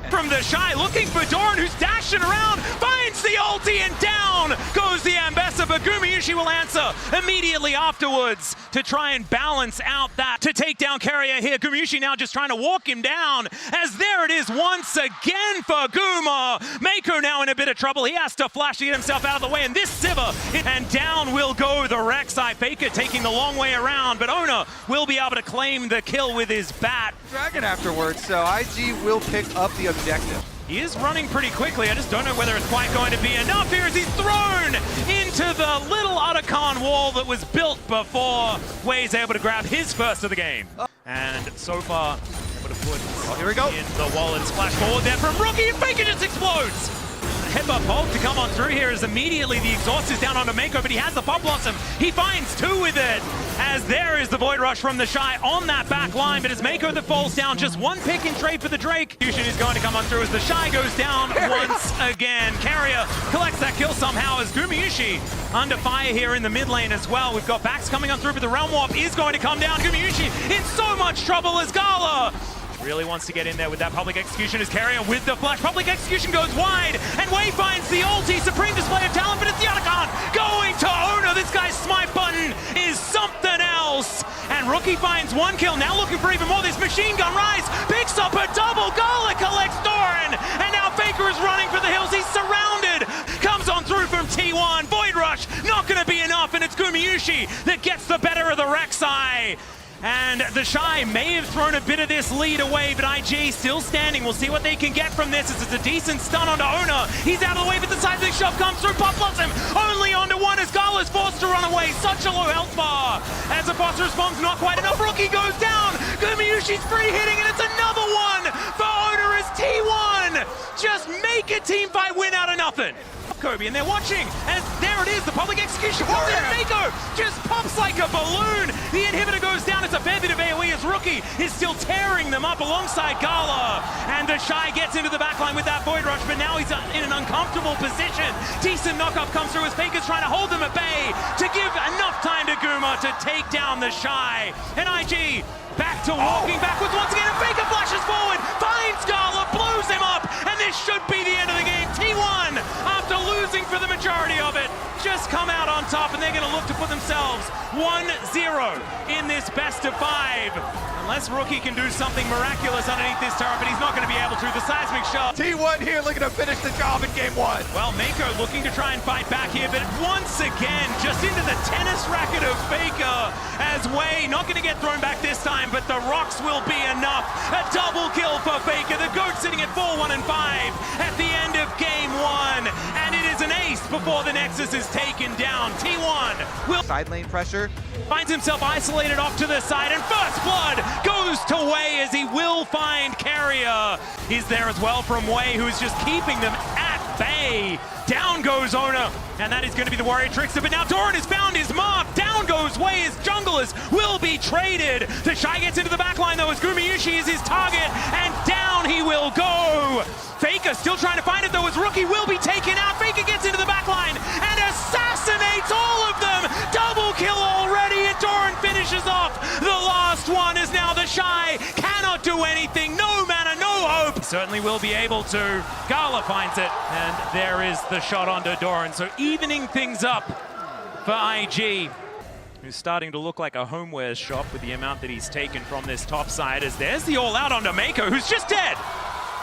From the Shy, looking for Doran, who's dashing around, finds the ulti, and down goes the Ambessa, but Gumayusi will answer immediately afterwards to try and balance out that, to take down Carrier here. Gumayusi now just trying to walk him down, as there it is once again for Guma. Mako now in a bit of trouble. He has to flash to get himself out of the way, and this Sivir, and down will go the Rek'Sai. Faker taking the long way around, but Ona will be able to claim the kill with his bat. Dragon afterwards, so IG will pick up the objective. He is running pretty quickly. I just don't know whether it's quite going to be enough here as he's thrown into the little Otacon wall that was built before Wei's able to grab his first of the game. And so far, able to put here we go. In the wall and splash forward there from Rookie, and Faker just explodes. Headbutt Hulk to come on through here as immediately the exhaust is down onto Mako, but he has the Pop Blossom. He finds two with it, as there is the Void Rush from the Shy on that back line, but it's Mako that falls down. Just one pick and trade for the Drake. Fusion is going to come on through as the Shy goes down once again. Carrier collects that kill somehow as Gumayusi under fire here in the mid lane as well. We've got backs coming on through, but the Realm Warp is going to come down. Gumayusi in so much trouble as Gala really wants to get in there with that Public Execution as Carrier with the flash. Public Execution goes wide, and Wei finds the ulti. Supreme display of talent, but it's the Otacon going to Ona. This guy's smite button is something else. And Rookie finds one kill, now looking for even more. This machine gun rise, picks up a double. Gala collects Doran, and now Faker is running for the hills. He's surrounded. Comes on through from T1. Void Rush, not going to be enough, and it's Gumayusi that gets the better of the Rek'Sai. And the Shy may have thrown a bit of this lead away, but IG still standing. We'll see what they can get from this. It's a decent stun onto Ona. He's out of the way, but the seismic shove comes through. Pop Blossom only onto one as Gala's forced to run away. Such a low health bar. As the boss responds, not quite enough. Rookie goes down. Gumayusi's free hitting, and it's another one for Ona as T1 just make a team fight win out of nothing. Kobe, and they're watching, as there it is, the Public Execution. Mako just pops like a balloon. The inhibitor goes down. It's a fair bit of AoE as Rookie is still tearing them up alongside Gala. And the Shy gets into the backline with that Void Rush, but now he's in an uncomfortable position. Decent knockup comes through as Faker's trying to hold them at bay to give enough time to Guma to take down the Shy. And IG back to walking backwards once again, and Faker flashes forward, finds Gala, blows him up, and this should be the end of the game. T1, after losing for the majority of it, just come out on top, and they're going to look to put themselves 1-0 in this best of 5. Unless Rookie can do something miraculous underneath this turret, but he's not going to be able to. The seismic shove. T1 here looking to finish the job in game 1. Well, Mako looking to try and fight back here, but once again, just into the tennis racket of Faker, as Wei not going to get thrown back this time, but the rocks will be enough. A double kill for Faker. The GOAT sitting at 4-1-5 at the end of game 1, and it is an ace before the Nexus is taken down. T1 will side lane pressure, finds himself isolated off to the side, and first blood goes to Wei as he will find Carrier. He's there as well from Wei, who's just keeping them at bay. Down goes Ona, and that is going to be the Warrior Trickster, but now Doran has found his mark. Down goes Wei as junglers will be traded. The Shy gets into the backline though as Gumayusi is his target, and down he will go. Faker still trying to find it though as Rookie will be taken out. Faker gets into the backline and assassinates all of them. Double kill already, and Doran finishes off the last one as now the Shy cannot do anything. No mana, no hope. Certainly will be able to. Gala finds it, and there is the shot onto Doran. So evening things up for IG, who's starting to look like a homewares shop with the amount that he's taken from this top side, as there's the all-out onto Mako, who's just dead.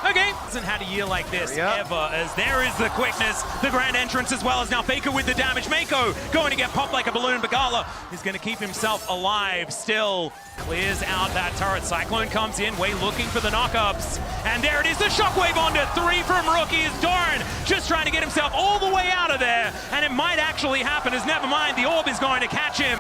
Okay, hasn't had a year like this ever, as there is the quickness, the grand entrance, as well as now Faker with the damage. Mako going to get popped like a balloon, but Gala is going to keep himself alive still. Clears out that turret. Cyclone comes in, Wei looking for the knockups, and there it is, the shockwave onto 3 from Rookie as Doran just trying to get himself all the way out of there, and it might actually happen, as never mind, the orb is going to catch him.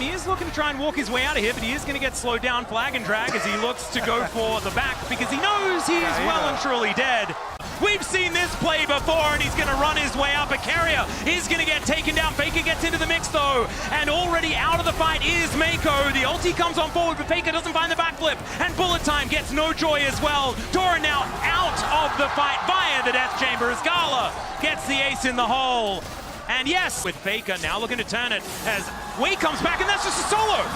He is looking to try and walk his way out of here, but he is going to get slowed down, flag and drag, as he looks to go for the back, because he knows he is well and truly dead. We've seen this play before, and he's going to run his way out, but Carrier is going to get taken down. Faker gets into the mix, though, and already out of the fight is Mako. The ulti comes on forward, but Faker doesn't find the backflip, and Bullet Time gets no joy as well. Doran now out of the fight via the Death Chamber as Gala gets the ace in the hole. And yes, with Faker now looking to turn it as Wei comes back, and that's just a solo.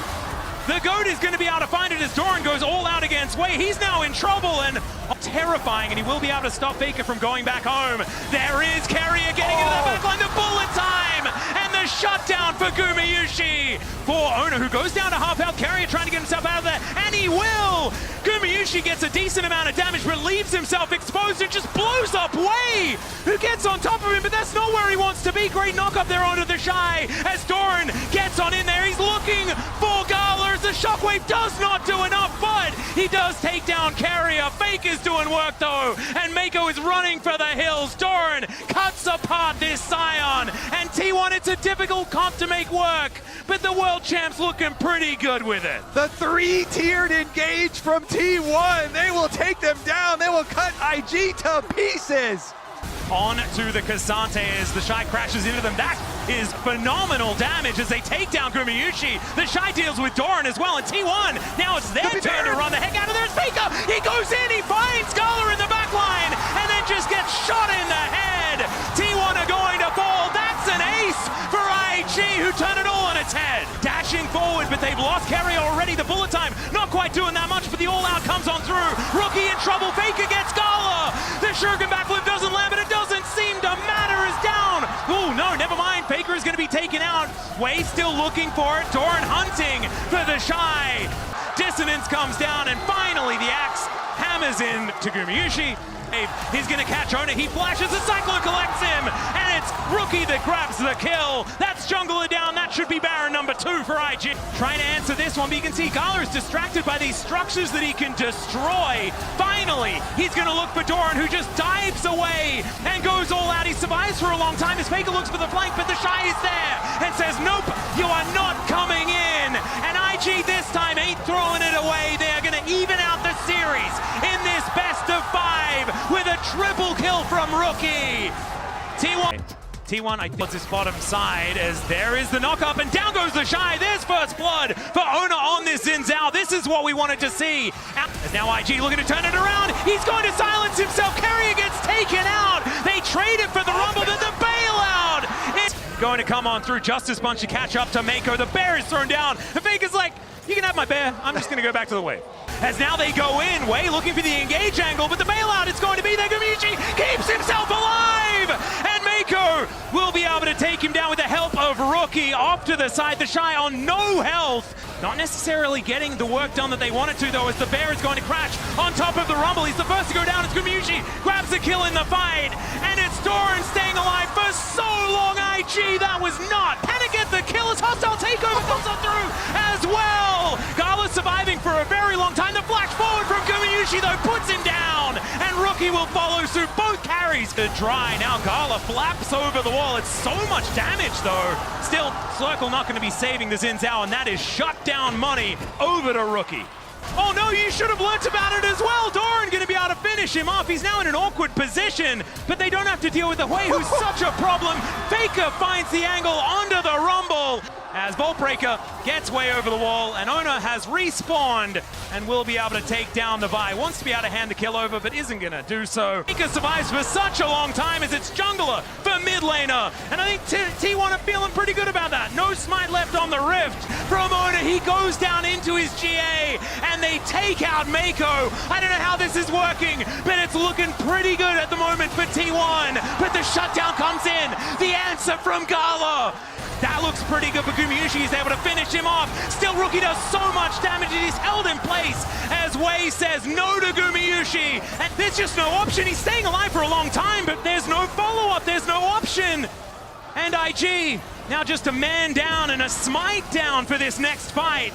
The GOAT is going to be able to find it as Doran goes all out against Wei. He's now in trouble and terrifying, and he will be able to stop Faker from going back home. There is Carrier getting into the backline, the bullet time, and the shutdown for Gumayusi. For Ona, who goes down to half health. Carrier trying to get himself out of there, and he will! Gumayusi gets a decent amount of damage, but leaves himself exposed and just blows up Wei, who gets on top of him, but that's not where he wants to be. Great knock up there onto the Shy as Doran gets on in there. He's looking for Gala. The shockwave does not do enough, but he does take down Carrier. Fake is doing work though, and Mako is running for the hills. Doran cuts apart this Scion, and T1, it's a difficult comp to make work, but the world champ's looking pretty good with it. The three-tiered engage from T1. They will take them down. They will cut IG to pieces. On to the Cassante as the Shy crashes into them. That is phenomenal damage as they take down Gumayusi. The Shy deals with Doran as well, and T1, now it's their turn to run the heck out of there. It's Faker. He goes in, he finds Gala in the back line, and then just gets shot in the head. T1 are going to fall. That's an ace for IG, who turn it all on its head. Dashing forward, but they've lost Carrier already. The bullet time, not quite doing that much, but the all-out comes on through. Rookie in trouble. Faker gets Gala. The Shuriken backflip doesn't land, but it doesn't seem to matter. Is down. Oh no, never mind. Faker is going to be taken out. Wei still looking for it. Doran hunting for the Shy. Dissonance comes down, and finally the axe hammers in to Gumayusi. He's going to catch Ona. He flashes. The Cyclone collects him, and it's Rookie that grabs the kill. That's Jungler down. That should be Baron number 2 for IG. Trying to answer this one, but you can see Gala is distracted by these structures that he can destroy. Finally, he's going to look for Doran, who just dives away and goes all out. He survives for a long time as Faker looks for the flank, but the Shy is there and says, nope, you are not coming in. And IG this time ain't throwing it away. They are going to even out the series in this best of 5 with a triple kill from Rookie. T1, I think it's his bottom side as there is the knock up, and down goes the Shy. There's first blood for Ona on this Xin Zhao. This is what we wanted to see. As now IG looking to turn it around. He's going to silence himself. Carrier gets taken out. They trade it for the Rumble, then the bailout. It's going to come on through. Justice Punch to catch up to Mako. The bear is thrown down. The Faker's like, you can have my bear. I'm just going to go back to the wave. As now they go in, Wei looking for the engage angle, but the bailout is going to be there. Gumayusi keeps himself alive, and Mako will be able to take him down with the help of Rookie off to the side. The Shy on no health. Not necessarily getting the work done that they wanted to, though, as the bear is going to crash on top of the Rumble. He's the first to go down. It's Gumayusi grabs the kill in the fight, and it's Doran staying alive for so long. IG, that was not. Panic get the kill as hostile takeover comes on through as well. Gala surviving for a very long time. The flash forward from Gumayusi, though, puts him down, and Rookie will follow suit. Both carries to dry. Now Gala flaps over the wall. It's so much damage, though. Still, Circle not going to be saving the Xin Zhao, and that is shut down money over to Rookie. Oh no, you should have learnt about it as well. Doran going to be able to finish him off. He's now in an awkward position, but they don't have to deal with the Wei, who's such a problem. Faker finds the angle onto the Rumble as Boltbreaker gets way over the wall, and Ona has respawned and will be able to take down the Vi. Wants to be able to hand the kill over, but isn't going to do so. Faker survives for such a long time as it's Jungler for mid laner, and I think T1 are feeling pretty good about that. No smite left on the Rift from Ona. He goes down into his GA, and they take out Mako. I don't know how this is working, but it's looking pretty good at the moment for T1. But the shutdown comes in. The answer from Gala. That looks pretty good for Gumayusi. He's able to finish him off. Still, Rookie does so much damage. He's held in place as Wei says no to Gumayusi. And there's just no option. He's staying alive for a long time, but there's no follow-up. There's no option. And IG now just a man down and a smite down for this next fight.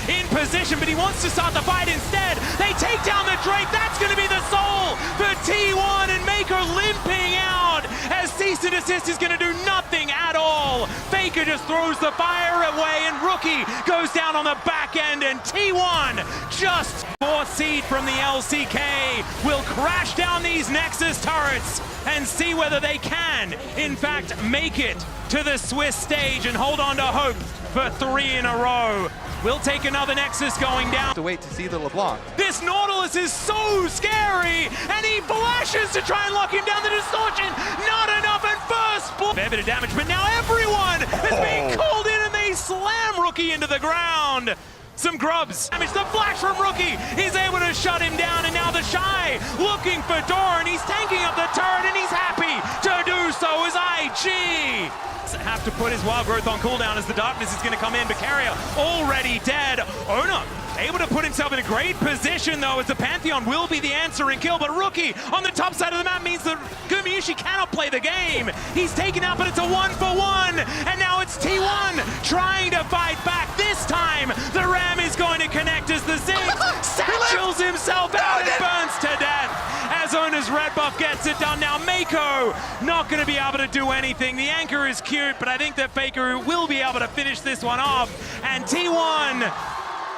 In position, but he wants to start the fight instead. They take down the Drake. That's going to be the soul for T1, and Mako limping out as cease and desist is going to do nothing at all. Faker just throws the fire away, and Rookie goes down on the back end, and T1 just 4th seed from the LCK will crash down these Nexus turrets and see whether they can, in fact, make it to the Swiss stage and hold on to hope for 3 in a row. We'll take another Nexus going down. To wait to see the LeBlanc. This Nautilus is so scary, and he flashes to try and lock him down. The distortion, not enough, and first blood. Fair bit of damage, but now everyone is being called in, and they slam Rookie into the ground. some grubs. Damage, the flash from Rookie is able to shut him down, and now the Shy looking for Doran. He's tanking up the turret, and he's happy to do so as IG have to put his wild growth on cooldown as the darkness is going to come in, but Carrier already dead. Ona able to put himself in a great position though, as the Pantheon will be the answering kill, but Rookie on the top side of the map means that Gumayusi cannot play the game. He's taken out, but it's a 1-for-1, and now it's T1 trying to fight back. This time the Ram is going to connect as the Ziggs satchels himself out and burns to death as Ona's red buff gets it done. Now Mako not going to be able to do anything. The anchor is cute, but I think that Faker will be able to finish this one off, and T1,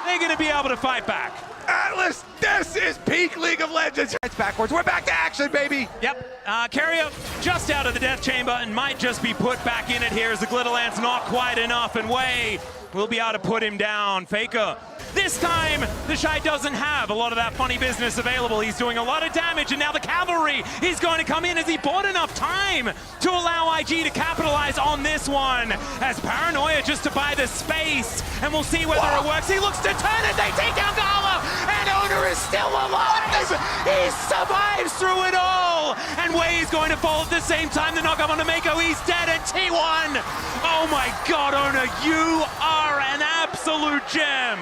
they're going to be able to fight back. Atlas, this is peak League of Legends. It's backwards. We're back to action, baby. Yep. Carrier just out of the death chamber and might just be put back in it here as the Glitterland's not quite enough, and Wei will be able to put him down. Faker. This time, the Shy doesn't have a lot of that funny business available. He's doing a lot of damage, and now the cavalry is going to come in as he bought enough time to allow IG to capitalize on this one. As Paranoia just to buy the space, and we'll see whether it works. He looks to turn it, they take down Gala, and Owner is still alive. He survives through it all, and Wei is going to fall at the same time. The knock up on Mako, he's dead, and T1. Oh my God, Owner, you are an absolute gem.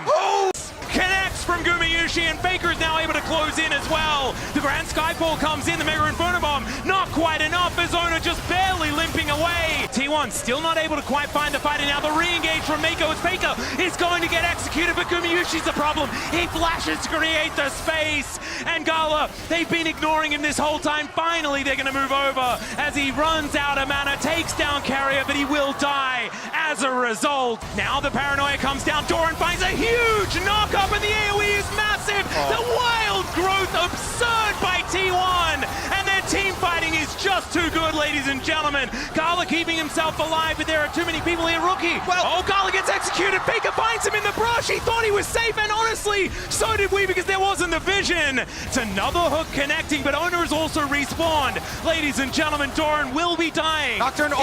Connects from Gumayusi, and Faker's now able to close in as well. The Grand Skyfall comes in, the Mega Inferno Bomb, not quite enough as Ona just barely limping away. T1 still not able to quite find the fight, and now the re-engage from Mako as Faker is going to get executed, but Gumayushi's the problem. He flashes to create the space, and Gala, they've been ignoring him this whole time. Finally, they're going to move over as he runs out of mana, takes down Carrier, but he will die as a result. Now the Paranoia comes down, Doran finds a huge knock-up, and the AoE is massive. The wild growth absurd by T1, and their team fighting is just too good, ladies and gentlemen. Gala keeping himself alive, but there are too many people here. Rookie, Gala gets executed. Faker finds him in the brush. He thought he was safe, and honestly, so did we, because there wasn't the vision. It's another hook connecting, but Owner is also respawned. Ladies and gentlemen, Doran will be dying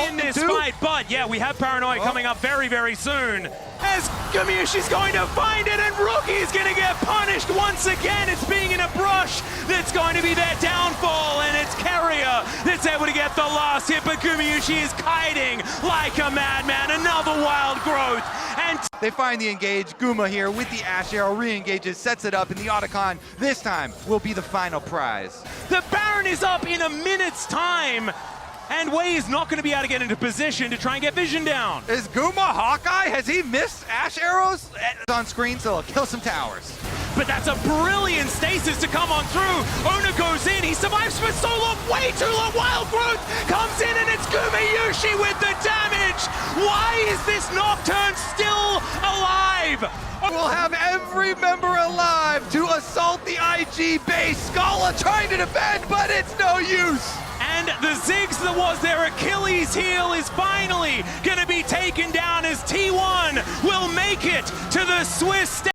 in this fight, but yeah, we have Paranoia coming up very, very soon. As Gumayushi's going to find it, and Rookie is going to get punished once again. It's being in a brush that's going to be their downfall, and it's Carrier that's able to get the last hit, but Gumayusi is kiting like a madman. Another wild growth, and they find the engage. Guma here with the Ash Arrow re-engages, sets it up, and the Otacon this time will be the final prize. The Baron is up in a minute's time, and Wei is not going to be able to get into position to try and get vision down. Is Guma Hawkeye? Has he missed Ash Arrows? It's on screen, so he'll kill some towers. But that's a brilliant stasis to come on through. Ona goes in, he survives for so long, way too long. Wild growth comes in, and it's Gumayusi with the damage. Why is this Nocturne still alive? We'll have every member alive to assault the IG base. Scala trying to defend, but it's no use. And the Ziggs that was their Achilles heel is finally going to be taken down as T1 will make it to the Swiss stage.